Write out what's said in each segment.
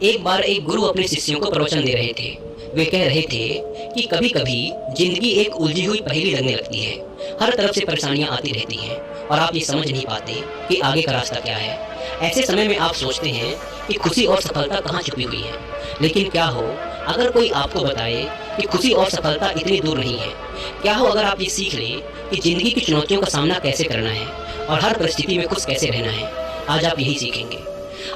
एक बार एक गुरु अपने शिष्यों को प्रवचन दे रहे थे। वे कह रहे थे कि कभी कभी जिंदगी एक उलझी हुई पहेली लगने लगती है। हर तरफ से परेशानियां आती रहती हैं और आप ये समझ नहीं पाते कि आगे का रास्ता क्या है। ऐसे समय में आप सोचते हैं कि खुशी और सफलता कहाँ छुपी हुई है। लेकिन क्या हो अगर कोई आपको बताए कि खुशी और सफलता इतनी दूर नहीं है। क्या हो अगर आप ये सीख लें कि जिंदगी की चुनौतियों का सामना कैसे करना है और हर परिस्थिति में खुश कैसे रहना है। आज आप यही सीखेंगे।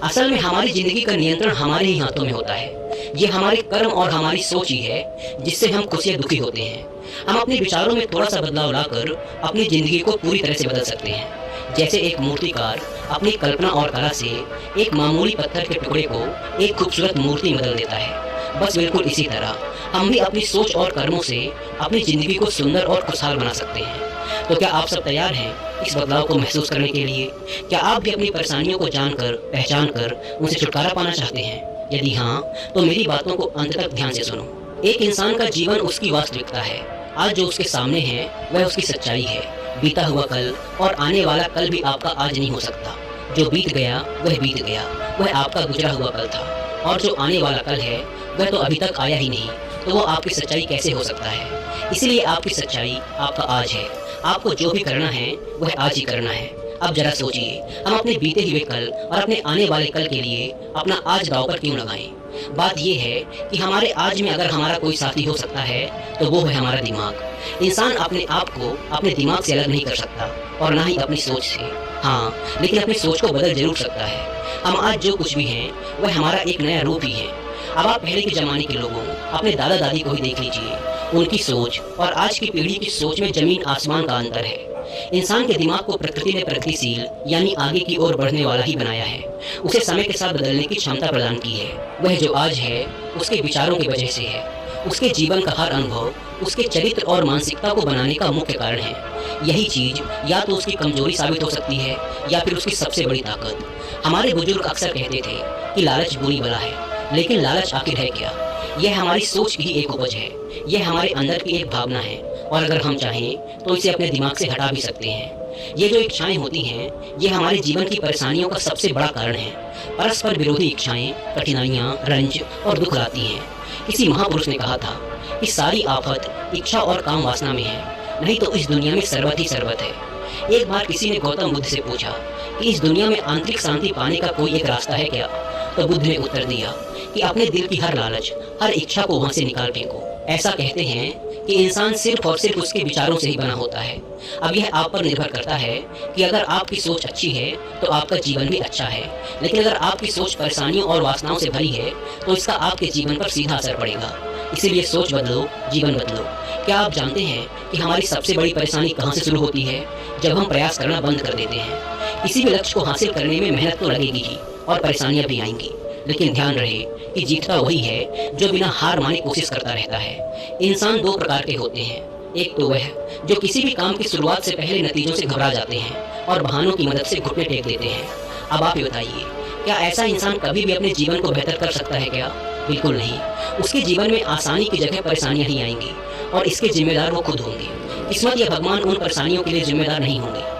असल में हमारी जिंदगी का नियंत्रण हमारे ही हाथों में होता है। ये हमारे कर्म और हमारी सोच ही है जिससे हम खुश या दुखी होते हैं। हम अपने विचारों में थोड़ा सा बदलाव लाकर अपनी जिंदगी को पूरी तरह से बदल सकते हैं। जैसे एक मूर्तिकार अपनी कल्पना और कला से एक मामूली पत्थर के टुकड़े को एक खूबसूरत मूर्ति में बदल देता है। बस बिल्कुल इसी तरह हम भी अपनी सोच और कर्मों से अपनी जिंदगी को सुंदर और खुशहाल बना सकते हैं। तो क्या आप सब तैयार हैं इस बदलाव को महसूस करने के लिए? क्या आप भी अपनी परेशानियों को जानकर पहचान कर उनसे छुटकारा पाना चाहते हैं? यदि हाँ, तो मेरी बातों को अंत तक ध्यान से सुनो। एक इंसान का जीवन उसकी वास्तविकता है। आज जो उसके सामने है वह उसकी सच्चाई है। बीता हुआ कल और आने वाला कल भी आपका आज नहीं हो सकता। जो बीत गया वह बीत गया, वह आपका गुजरा हुआ कल था। और जो आने वाला कल है वह तो अभी तक आया ही नहीं, तो वो आपकी सच्चाई कैसे हो सकता है? इसलिए आपकी सच्चाई आपका आज है। आपको जो भी करना है वह आज ही करना है। अब जरा सोचिए, हम अपने बीते हुए कल और अपने आने वाले कल के लिए अपना आज दांव पर क्यों लगाएं? बात यह है कि हमारे आज में अगर हमारा कोई साथी हो सकता है तो वो है हमारा दिमाग। इंसान अपने आप को अपने दिमाग से अलग नहीं कर सकता और ना ही अपनी सोच से। हाँ, लेकिन अपनी सोच को बदल जरूर सकता है। हम आज जो कुछ भी हैं वह हमारा एक नया रूप ही है। अब आप पहले के जमाने के लोगों, अपने दादा दादी को ही देख लीजिए। उनकी सोच और आज की पीढ़ी की सोच में जमीन आसमान का अंतर है। इंसान के दिमाग को प्रकृति ने प्रगतिशील यानी आगे की ओर बढ़ने वाला ही बनाया है। उसे समय के साथ बदलने की क्षमता प्रदान की है। वह जो आज है उसके विचारों की वजह से है। उसके जीवन का हर अनुभव उसके चरित्र और मानसिकता को बनाने का मुख्य कारण है। यही चीज या तो उसकी कमजोरी साबित हो सकती है या फिर उसकी सबसे बड़ी ताकत। हमारे बुजुर्ग अक्सर कहते थे कि लालच बुरी बला है, लेकिन लालच आखिर है क्या? यह हमारी सोच की ही एक उपज है। यह हमारे अंदर की एक भावना है और अगर हम चाहें तो इसे अपने दिमाग से हटा भी सकते हैं। ये जो इच्छाएं होती हैं ये हमारे जीवन की परेशानियों का सबसे बड़ा कारण है। परस्पर विरोधी इच्छाएं कठिनाइयां, रंज और दुख लाती हैं। किसी महापुरुष ने कहा था कि सारी आफत इच्छा और काम वासना में है, नहीं तो इस दुनिया में सर्वत ही सर्वत है। एक बार किसी ने गौतम बुद्ध से पूछा कि इस दुनिया में आंतरिक शांति पाने का कोई एक रास्ता है क्या? तो बुद्ध ने उत्तर दिया कि अपने दिल की हर लालच, हर इच्छा को वहां से निकाल फेंको। ऐसा कहते हैं कि इंसान सिर्फ और सिर्फ उसके विचारों से ही बना होता है। अब यह आप पर निर्भर करता है कि अगर आपकी सोच अच्छी है तो आपका जीवन भी अच्छा है, लेकिन अगर आपकी सोच परेशानियों और वासनाओं से भरी है तो इसका आपके जीवन पर सीधा असर पड़ेगा। इसीलिए सोच बदलो, जीवन बदलो। क्या आप जानते हैं कि हमारी सबसे बड़ी परेशानी कहाँ से शुरू होती है? जब हम प्रयास करना बंद कर देते हैं। किसी भी लक्ष्य को हासिल करने में मेहनत तो लगेगी ही और परेशानियां भी आएंगी, लेकिन ध्यान रहे कि जीतता वही है जो बिना हार माने कोशिश करता रहता है। इंसान दो प्रकार के होते हैं। एक तो वह जो किसी भी काम की शुरुआत से पहले नतीजों से घबरा जाते हैं और बहानों की मदद से घुटने टेक देते हैं। अब आप ये बताइए, क्या ऐसा इंसान कभी भी अपने जीवन को बेहतर कर सकता है क्या? बिल्कुल नहीं। उसके जीवन में आसानी की जगह परेशानियां ही आएंगी और इसके जिम्मेदार वो खुद होंगे। किस्मत या भगवान उन परेशानियों के लिए जिम्मेदार नहीं होंगे।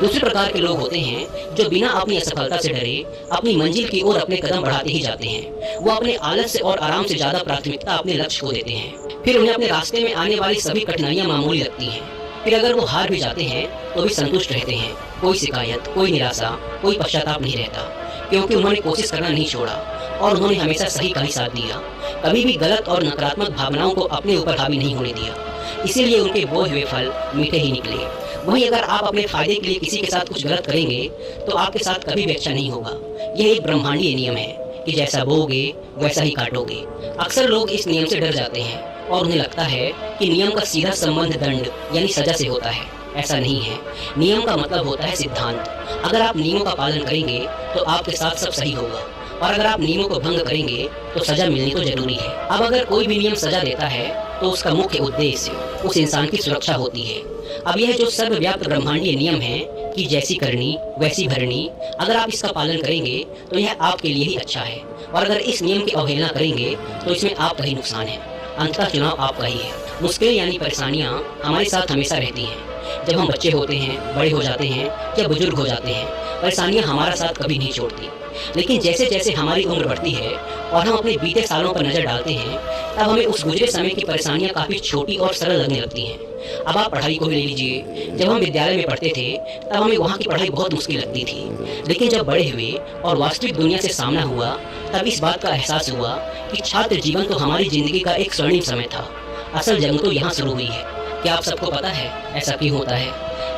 दूसरे प्रकार के लोग होते हैं जो बिना अपनी असफलता से डरे अपनी मंजिल की ओर अपने कदम बढ़ाते ही जाते हैं। वो अपने आलस से और आराम से ज्यादा प्राथमिकता अपने लक्ष्य को देते हैं। फिर उन्हें अपने रास्ते में आने वाली सभी कठिनाइयां मामूली लगती हैं। फिर अगर वो हार भी जाते हैं तो भी संतुष्ट रहते हैं। कोई शिकायत, कोई निराशा, कोई पश्चाताप नहीं रहता, क्योंकि उन्होंने कोशिश करना नहीं छोड़ा और उन्होंने हमेशा सही का ही साथ दिया। कभी भी गलत और नकारात्मक भावनाओं को अपने ऊपर हावी नहीं होने दिया। इसीलिए उनके बोए हुए फल मीठे ही निकले। वहीं अगर आप अपने फायदे के लिए किसी के साथ कुछ गलत करेंगे तो आपके साथ कभी भी अच्छा नहीं होगा। यह एक ब्रह्मांडीय नियम है कि जैसा बोओगे वैसा ही काटोगे। अक्सर लोग इस नियम से डर जाते हैं और उन्हें लगता है कि नियम का सीधा संबंध दंड यानी सजा से होता है। ऐसा नहीं है। नियम का मतलब होता है सिद्धांत। अगर आप नियमों का पालन करेंगे तो आपके साथ सब सही होगा और अगर आप नियमों को भंग करेंगे तो सजा मिलनी तो जरूरी है। अब अगर कोई भी नियम सजा देता है तो उसका मुख्य उद्देश्य उस इंसान की सुरक्षा होती है। अब यह जो सर्वव्याप्त ब्रह्मांडीय नियम है कि जैसी करनी वैसी भरनी, अगर आप इसका पालन करेंगे तो यह आपके लिए ही अच्छा है और अगर इस नियम की अवहेलना करेंगे तो इसमें आपका ही नुकसान है। अंततः चुनाव आपका ही है। मुश्किलें यानी परेशानियां हमारे साथ हमेशा रहती हैं। जब हम बच्चे होते हैं, बड़े हो जाते हैं या बुजुर्ग हो जाते हैं, परेशानियां हमारा साथ कभी नहीं छोड़ती। लेकिन जैसे जैसे हमारी उम्र बढ़ती है और हम अपने बीते सालों पर नज़र डालते हैं, तब हमें उस गुजरे समय की परेशानियां काफ़ी छोटी और सरल लगने लगती हैं। अब आप पढ़ाई को ही ले लीजिए। जब हम विद्यालय में पढ़ते थे, तब हमें वहाँ की पढ़ाई बहुत मुश्किल लगती थी। लेकिन जब बड़े हुए और वास्तविक दुनिया से सामना हुआ, तब इस बात का एहसास हुआ कि छात्र जीवन तो हमारी ज़िंदगी का एक स्वर्णिम समय था। असल जंग तो यहाँ शुरू हुई है। क्या आप सबको पता है ऐसा क्यों होता है?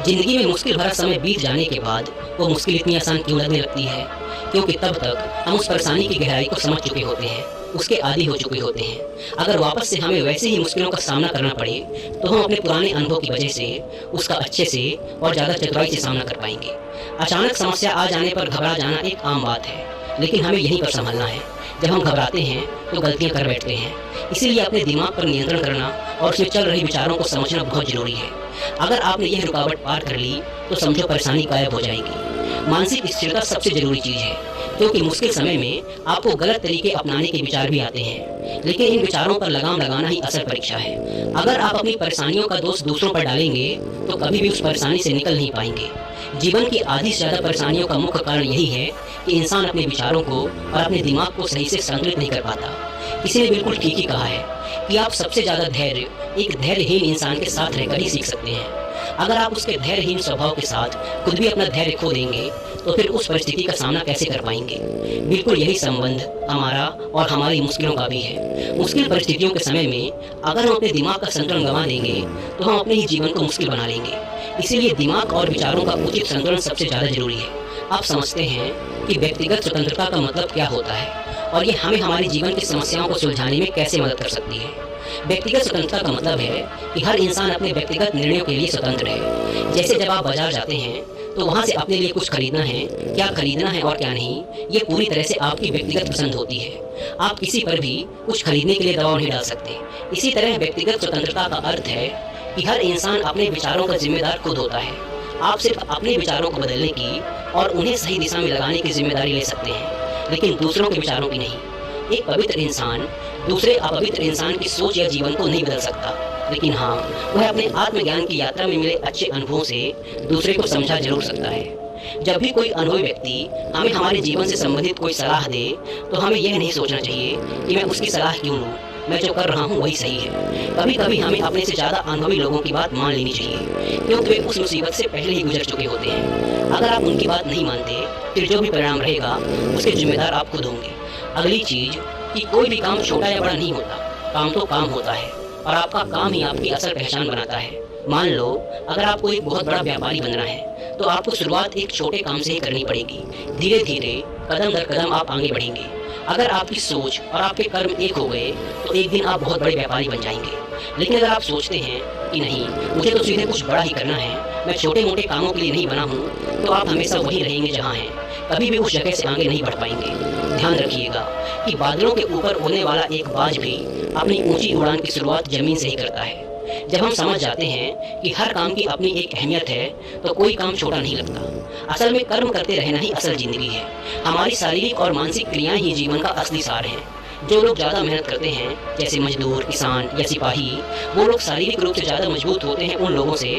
ज़िंदगी में मुश्किल भरा समय बीत जाने के बाद वो मुश्किल इतनी आसान क्यों लगने लगती है? क्योंकि तब तक हम उस परेशानी की गहराई को समझ चुके होते हैं, उसके आदी हो चुके होते हैं। अगर वापस से हमें वैसे ही मुश्किलों का सामना करना पड़े, तो हम अपने पुराने अनुभव की वजह से उसका अच्छे से और ज़्यादा चतुराई से सामना कर पाएंगे। अचानक समस्या आ जाने पर घबरा जाना एक आम बात है, लेकिन हमें यहीं पर संभलना है। जब हम घबराते हैं तो गलतियां कर बैठते हैं। इसीलिए अपने दिमाग पर नियंत्रण करना और उसमें चल रहे विचारों को समझना बहुत जरूरी है। अगर आपने यह रुकावट पार कर ली, तो समझो परेशानी गायब हो जाएगी। मानसिक स्थिरता सबसे जरूरी चीज़ है, क्योंकि मुश्किल समय में आपको गलत तरीके अपनाने के विचार भी आते हैं, लेकिन इन विचारों पर लगाम लगाना ही असल परीक्षा है। अगर आप अपनी परेशानियों का दोष दूसरों पर डालेंगे, तो कभी भी उस परेशानी से निकल नहीं पाएंगे। जीवन की आधी से ज़्यादा परेशानियों का मुख्य कारण यही है कि इंसान अपने विचारों को और अपने दिमाग को सही से संतुलित नहीं कर पाता। किसी ने बिल्कुल ठीक ही कहा है कि आप सबसे ज़्यादा धैर्य एक धैर्यहीन इंसान के साथ रहकर ही सीख सकते हैं। अगर आप उसके धैर्यहीन स्वभाव के साथ खुद भी अपना धैर्य खो देंगे, तो फिर उस परिस्थिति का सामना कैसे कर पाएंगे? बिल्कुल यही संबंध हमारा और हमारी मुश्किलों का भी है। मुश्किल परिस्थितियों के समय में अगर हम अपने दिमाग का संतुलन गंवा देंगे, तो हम अपने ही जीवन को मुश्किल बना लेंगे। इसीलिए दिमाग और विचारों का उचित संतुलन सबसे ज़्यादा जरूरी है। आप समझते हैं कि व्यक्तिगत स्वतंत्रता का मतलब क्या होता है, और ये हमें हमारे जीवन की समस्याओं को सुलझाने में कैसे मदद कर सकती है। व्यक्तिगत स्वतंत्रता का मतलब है कि हर इंसान अपने व्यक्तिगत निर्णयों के लिए स्वतंत्र है। जैसे जब आप बाजार जाते हैं, तो वहाँ से अपने लिए कुछ खरीदना है, क्या खरीदना है और क्या नहीं, ये पूरी तरह से आपकी व्यक्तिगत पसंद होती है। आप किसी पर भी कुछ खरीदने के लिए दबाव नहीं डाल सकते। इसी तरह व्यक्तिगत स्वतंत्रता का अर्थ है कि हर इंसान अपने विचारों का जिम्मेदार खुद होता है। आप सिर्फ अपने विचारों को बदलने की और उन्हें सही दिशा में लगाने की जिम्मेदारी ले सकते हैं, लेकिन दूसरों के विचारों की नहीं। एक पवित्र इंसान दूसरे अपवित्र इंसान की सोच या जीवन को नहीं बदल सकता, लेकिन हाँ, वह अपने आत्मज्ञान की यात्रा में मिले अच्छे अनुभवों से दूसरे को समझा जरूर सकता है। जब भी कोई अनुभवी व्यक्ति हमें हमारे जीवन से संबंधित कोई सलाह दे, तो हमें यह नहीं सोचना चाहिए कि मैं उसकी सलाह क्यों लूँ, मैं जो कर रहा हूँ वही सही है। कभी कभी हमें अपने से ज़्यादा अनुभवी लोगों की बात मान लेनी चाहिए, क्योंकि वे उस मुसीबत से पहले ही गुजर चुके होते हैं। अगर आप उनकी बात नहीं मानते, फिर जो भी परिणाम रहेगा उसके जिम्मेदार आप खुद होंगे। अगली चीज़ कि कोई भी काम छोटा या बड़ा नहीं होता, काम तो काम होता है, और आपका काम ही आपकी असल पहचान बनाता है। मान लो अगर आपको एक बहुत बड़ा व्यापारी बनना है, तो आपको शुरुआत एक छोटे काम से ही करनी पड़ेगी। धीरे धीरे कदम दर कदम आप आगे बढ़ेंगे। अगर आपकी सोच और आपके कर्म एक हो गए, तो एक दिन आप बहुत बड़े व्यापारी बन जाएंगे। लेकिन अगर आप सोचते हैं कि नहीं, मुझे तो सीधे कुछ बड़ा ही करना है, मैं छोटे मोटे कामों के लिए नहीं बना हूँ, तो आप हमेशा वहीं रहेंगे जहाँ हैं, कभी भी उस जगह से आगे नहीं बढ़ पाएंगे। ध्यान रखिएगा कि बादलों के ऊपर उड़ने वाला एक बाज भी अपनी ऊंची उड़ान की शुरुआत जमीन से ही करता है। जब हम समझ जाते हैं कि हर काम की अपनी एक अहमियत है, तो कोई काम छोटा नहीं लगता। असल में कर्म करते रहना ही असल जिंदगी है। हमारी शारीरिक और मानसिक क्रियाएं ही जीवन का असली सार हैं। जो लोग ज़्यादा मेहनत करते हैं, जैसे मजदूर, किसान या सिपाही, वो लोग शारीरिक रूप से ज़्यादा मजबूत होते हैं उन लोगों से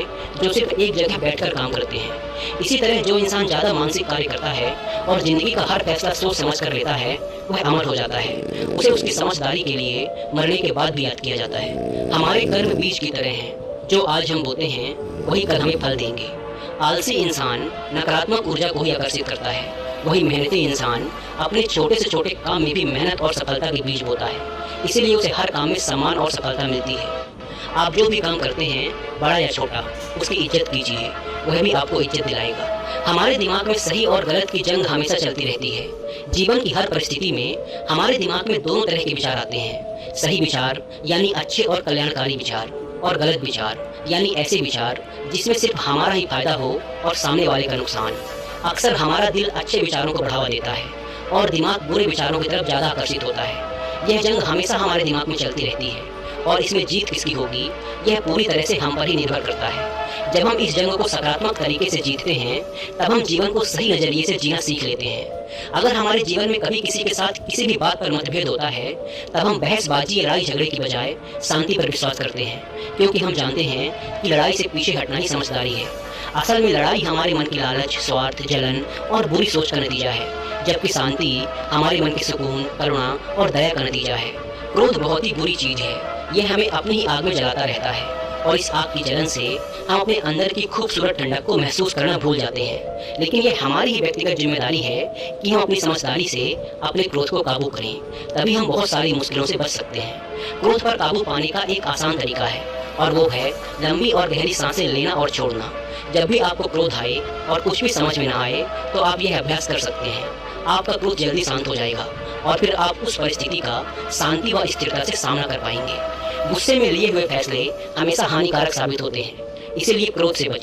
जो सिर्फ एक जगह बैठकर काम करते हैं। इसी तरह जो इंसान ज़्यादा मानसिक कार्य करता है और ज़िंदगी का हर फैसला सोच समझ कर लेता है, वह अमर हो जाता है। उसे उसकी समझदारी के लिए मरने के बाद भी याद किया जाता है। हमारे कर्म बीज की तरह हैं, जो आज हम बोते हैं वही कल हमें फल देंगे। आलसी इंसान नकारात्मक ऊर्जा को ही आकर्षित करता है, वही मेहनती इंसान अपने छोटे से छोटे काम में भी मेहनत और सफलता के बीज बोता है। इसीलिए उसे हर काम में सम्मान और सफलता मिलती है। आप जो भी काम करते हैं, बड़ा या छोटा, उसकी इज्जत कीजिए, वह भी आपको इज्जत दिलाएगा। हमारे दिमाग में सही और गलत की जंग हमेशा चलती रहती है। जीवन की हर परिस्थिति में हमारे दिमाग में दोनों तरह के विचार आते हैं। सही विचार यानी अच्छे और कल्याणकारी विचार, और गलत विचार यानी ऐसे विचार जिसमें सिर्फ हमारा ही फायदा हो और सामने वाले का नुकसान। अक्सर हमारा दिल अच्छे विचारों को बढ़ावा देता है और दिमाग बुरे विचारों की तरफ ज़्यादा आकर्षित होता है। यह जंग हमेशा हमारे दिमाग में चलती रहती है, और इसमें जीत किसकी होगी, यह पूरी तरह से हम पर ही निर्भर करता है। जब हम इस जंग को सकारात्मक तरीके से जीतते हैं, तब हम जीवन को सही नज़रिए से जीना सीख लेते हैं। अगर हमारे जीवन में कभी किसी के साथ किसी भी बात पर मतभेद होता है, तब हम बहसबाजी या लड़ाई झगड़े की बजाय शांति पर विश्वास करते हैं, क्योंकि हम जानते हैं कि लड़ाई से पीछे हटना ही समझदारी है। असल में लड़ाई हमारे मन की लालच, स्वार्थ, जलन और बुरी सोच का नतीजा है। जबकि शांति हमारे मन के सुकून, करुणा और दया का नतीजा है। क्रोध बहुत ही बुरी चीज़ है। ये हमें अपनी ही आग में जलाता रहता है और इस आग की जलन से हम अपने अंदर की खूबसूरत ठंडक को महसूस करना भूल जाते हैं। लेकिन ये हमारी ही व्यक्तिगत जिम्मेदारी है कि हम अपनी समझदारी से अपने क्रोध को काबू करें, तभी हम बहुत सारी मुश्किलों से बच सकते हैं। क्रोध पर काबू पाने का एक आसान तरीका है और वो है लंबी और गहरी सांसें लेना और छोड़ना। जब भी आपको क्रोध आए और कुछ भी समझ में ना आए तो आप यह अभ्यास कर सकते हैं। आपका क्रोध जल्दी शांत हो जाएगा और फिर आप उस परिस्थिति का शांति व स्थिरता से सामना कर पाएंगे। गुस्से में लिए हुए फैसले हमेशा हानिकारक साबित होते हैं, इसीलिए क्रोध से बचें।